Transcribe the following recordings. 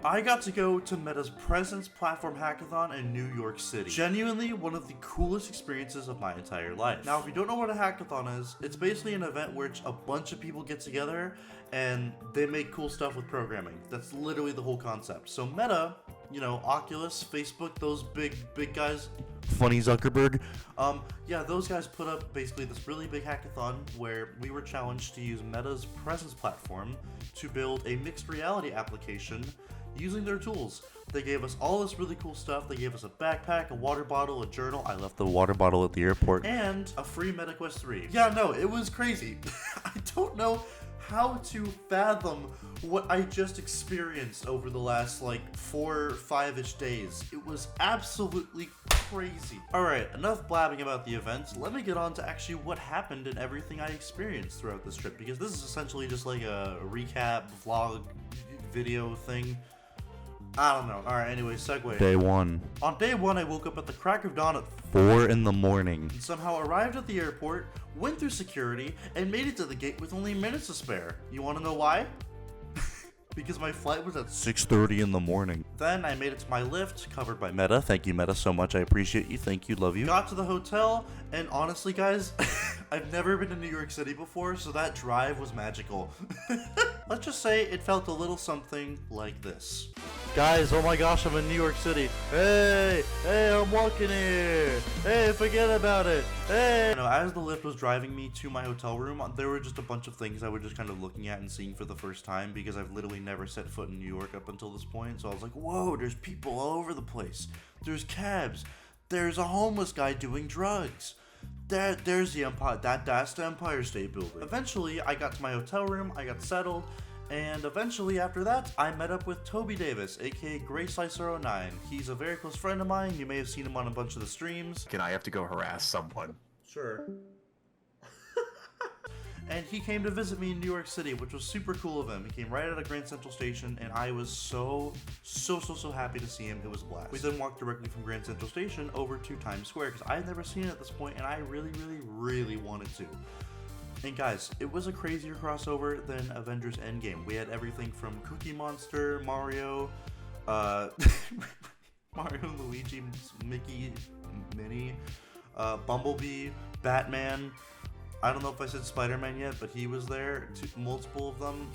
I got to go to Meta's Presence Platform Hackathon in New York City. Genuinely one of the coolest experiences of my entire life. Now, if you don't know what a hackathon is, it's basically an event where a bunch of people get together and they make cool stuff with programming. That's literally the whole concept. So Meta, you know, Oculus, Facebook, those big guys, funny Zuckerberg, yeah, those guys put up basically this really big hackathon where we were challenged to use Meta's Presence platform to build a mixed reality application using their tools. They gave us all this really cool stuff. They gave us a backpack, a water bottle, a journal. I left the water bottle at the airport. And a free MetaQuest 3. Yeah, no, it was crazy. I don't know how to fathom what I just experienced over the last like 4 or 5-ish days. It was absolutely crazy. Alright, enough blabbing about the event. Let me get on to actually what happened and everything I experienced throughout this trip, because this is essentially just like a recap, vlog, video thing. I don't know. Alright, anyway, segue. Day 1. On day 1, I woke up at the crack of dawn at 4 in the morning. And somehow arrived at the airport, went through security, and made it to the gate with only minutes to spare. You want to know why? Because my flight was at 6:30 in the morning. Then I made it to my lift, covered by Meta. Thank you, Meta, so much. I appreciate you. Thank you. Love you. Got to the hotel, and honestly, guys, I've never been to New York City before, so that drive was magical. Let's just say it felt a little something like this. Guys, oh my gosh, I'm in New York City. Hey, I'm walking here. Hey, forget about it. Hey. You know, as the lift was driving me to my hotel room, there were just a bunch of things I was just kind of looking at and seeing for the first time, because I've literally never set foot in New York up until this point. So I was like, whoa, there's people all over the place. There's cabs. There's a homeless guy doing drugs. There's the Empire. That's the Empire State Building. Eventually, I got to my hotel room. I got settled. And eventually after that, I met up with Toby Davis, aka GraySlicer09. He's a very close friend of mine. You may have seen him on a bunch of the streams. Can I have to go harass someone? Sure. And he came to visit me in New York City, which was super cool of him. He came right out of Grand Central Station, and I was so happy to see him. It was a blast. We then walked directly from Grand Central Station over to Times Square, because I had never seen it at this point, and I really wanted to. And guys, it was a crazier crossover than Avengers Endgame. We had everything from Cookie Monster, Mario, Mario, Luigi, Mickey, Minnie, Bumblebee, Batman. I don't know if I said Spider-Man yet, but he was there. Multiple of them.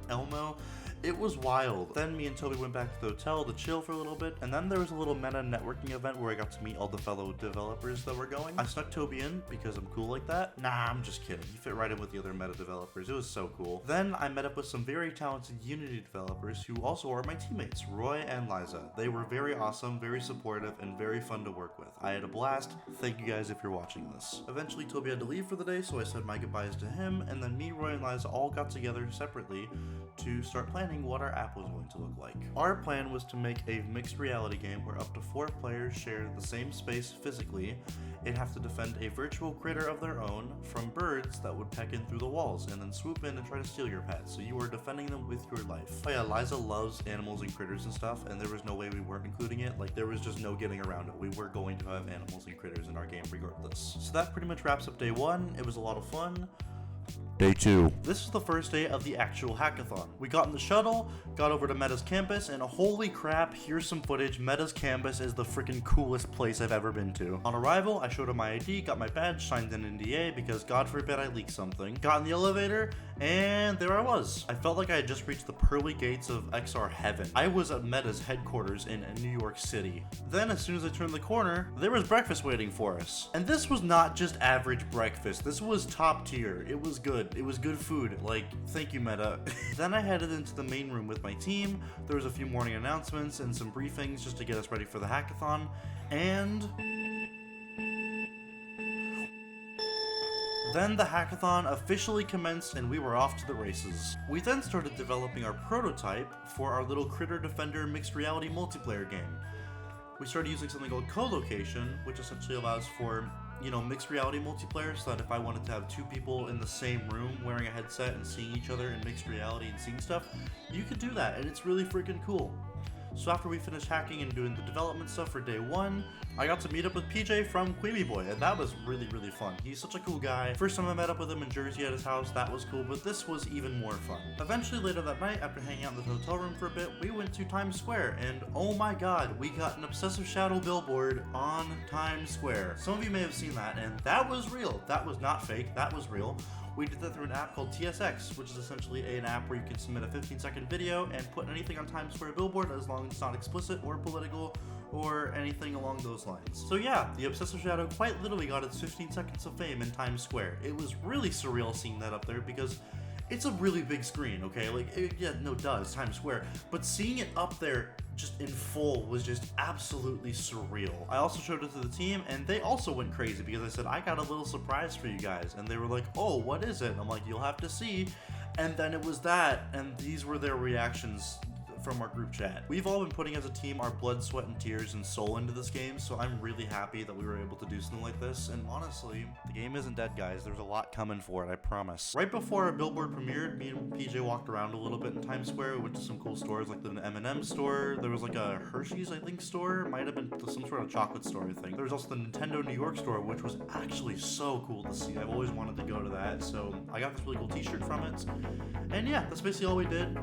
Elmo. It was wild. Then me and Toby went back to the hotel to chill for a little bit, and then there was a little meta networking event where I got to meet all the fellow developers that were going. I snuck Toby in because I'm cool like that. Nah, I'm just kidding. He fit right in with the other meta developers. It was so cool. Then I met up with some very talented Unity developers who also are my teammates, Roy and Liza. They were very awesome, very supportive, and very fun to work with. I had a blast. Thank you guys if you're watching this. Eventually, Toby had to leave for the day, so I said my goodbyes to him, and then me, Roy, and Liza all got together separately to start planning what our app was going to look like. Our plan was to make a mixed reality game where up to 4 players share the same space physically and have to defend a virtual critter of their own from birds that would peck in through the walls and then swoop in and try to steal your pets, so you are defending them with your life. Oh yeah, Liza loves animals and critters and stuff, and there was no way we weren't including it. Like, there was just no getting around it. We were going to have animals and critters in our game regardless. So that pretty much wraps up day 1. It was a lot of fun. Day 2. This is the first day of the actual hackathon. We got in the shuttle, got over to Meta's campus, and holy crap, here's some footage. Meta's campus is the freaking coolest place I've ever been to. On arrival, I showed her my ID, got my badge, signed an NDA because God forbid I leak something. Got in the elevator, and there I was. I felt like I had just reached the pearly gates of XR heaven. I was at Meta's headquarters in New York City. Then, as soon as I turned the corner, there was breakfast waiting for us. And this was not just average breakfast. This was top tier. It was good. It was good food. Like, thank you, Meta. Then I headed into the main room with my team. There was a few morning announcements and some briefings just to get us ready for the hackathon. And then the hackathon officially commenced and we were off to the races. We then started developing our prototype for our little Critter Defender mixed reality multiplayer game. We started using something called co-location, which essentially allows for, you know, mixed reality multiplayer, so that if I wanted to have 2 people in the same room wearing a headset and seeing each other in mixed reality and seeing stuff, you could do that, and it's really freaking cool. So after we finished hacking and doing the development stuff for day 1, I got to meet up with PJ from Queeby Boy, and that was really, really fun. He's such a cool guy. First time I met up with him in Jersey at his house, that was cool, but this was even more fun. Eventually, later that night, after hanging out in the hotel room for a bit, we went to Times Square, and oh my god, we got an Obsessive Shadow billboard on Times Square. Some of you may have seen that, and that was real. That was not fake, that was real. We did that through an app called TSX, which is essentially an app where you can submit a 15-second video and put anything on Times Square billboard as long as it's not explicit or political or anything along those lines. So yeah, the Obsessive Shadow quite literally got its 15 seconds of fame in Times Square. It was really surreal seeing that up there because it's a really big screen, okay? Like, it's Times Square. But seeing it up there just in full was just absolutely surreal. I also showed it to the team, and they also went crazy because I said, I got a little surprise for you guys. And they were like, oh, what is it? And I'm like, you'll have to see. And then it was that, and these were their reactions from our group chat. We've all been putting as a team our blood, sweat, and tears and soul into this game, so I'm really happy that we were able to do something like this. And honestly, the game isn't dead, guys. There's a lot coming for it, I promise. Right before our billboard premiered, me and PJ walked around a little bit in Times Square. We went to some cool stores like the M&M store. There was like a Hershey's, I think, store. Might have been some sort of chocolate store, I think. There was also the Nintendo New York store, which was actually so cool to see. I've always wanted to go to that, so I got this really cool t-shirt from it. And yeah, that's basically all we did.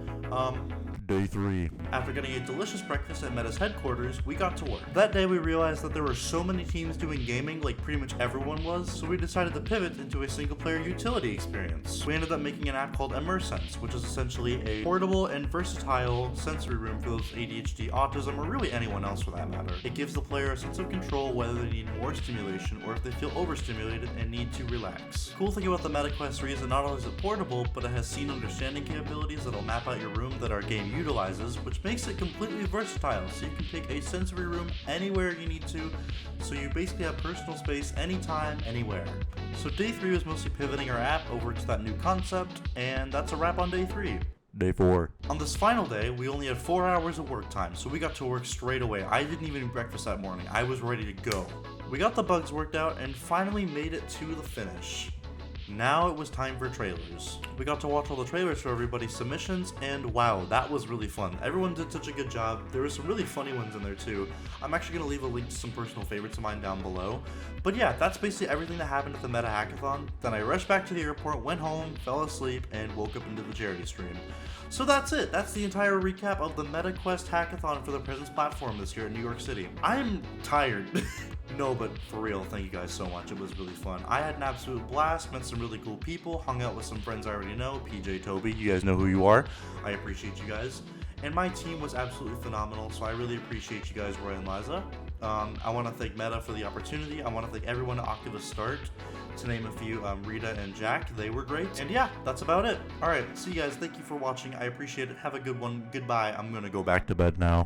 Day 3. After getting a delicious breakfast at Meta's headquarters, we got to work. That day we realized that there were so many teams doing gaming, like pretty much everyone was, so we decided to pivot into a single-player utility experience. We ended up making an app called MRSense, which is essentially a portable and versatile sensory room for those ADHD, autism, or really anyone else for that matter. It gives the player a sense of control whether they need more stimulation or if they feel overstimulated and need to relax. The cool thing about the MetaQuest 3 is that not only is it portable, but it has scene understanding capabilities that'll map out your room that our game utilizes, which makes it completely versatile, so you can take a sensory room anywhere you need to, so you basically have personal space anytime, anywhere. So day 3 was mostly pivoting our app over to that new concept, and that's a wrap on day 3. Day 4. On this final day, we only had 4 hours of work time, so we got to work straight away. I didn't even eat breakfast that morning. I was ready to go. We got the bugs worked out and finally made it to the finish. Now it was time for trailers. We got to watch all the trailers for everybody's submissions, and wow, that was really fun. Everyone did such a good job. There were some really funny ones in there too. I'm actually going to leave a link to some personal favorites of mine down below. But yeah, that's basically everything that happened at the Meta Hackathon. Then I rushed back to the airport, went home, fell asleep, and woke up into the charity stream. So that's it. That's the entire recap of the MetaQuest Hackathon for the Presence platform this year in New York City. I'm tired. No, but for real, thank you guys so much. It was really fun. I had an absolute blast, met some really cool people, hung out with some friends I already know, PJ, Toby, you guys know who you are. I appreciate you guys. And my team was absolutely phenomenal, so I really appreciate you guys, Roy and Liza. I want to thank Meta for the opportunity. I want to thank everyone at Octavus Start, to name a few, Rita and Jack. They were great. And yeah, that's about it. Alright, see you guys. Thank you for watching. I appreciate it. Have a good one. Goodbye. I'm gonna go back to bed now.